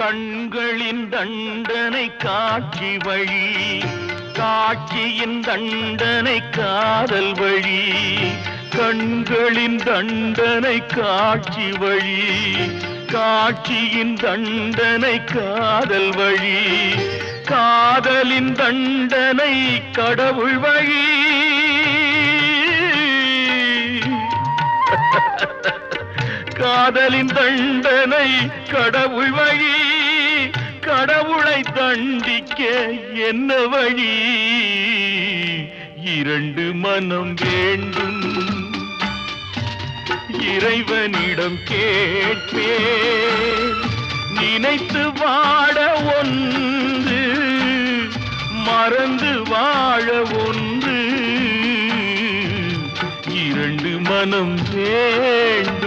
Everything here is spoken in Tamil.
கண்களின் தண்டனை காட்சி வழி, காட்சியின் தண்டனை காதல் வழி. கண்களின் தண்டனை காட்சி வழி, காட்சியின் தண்டனை காதல் வழி. காதலின் தண்டனை கடவுள் வழி. காதலின் தண்டனை கடவுள் வழி. கடவுளை தண்டிக்க என்ன வழி? இரண்டு மனம் வேண்டும், இறைவனிடம் கேட்பேன். நினைத்து வாழ ஒன்று, மறந்து வாழ ஒன்று. இரண்டு மனம் வேண்டும்.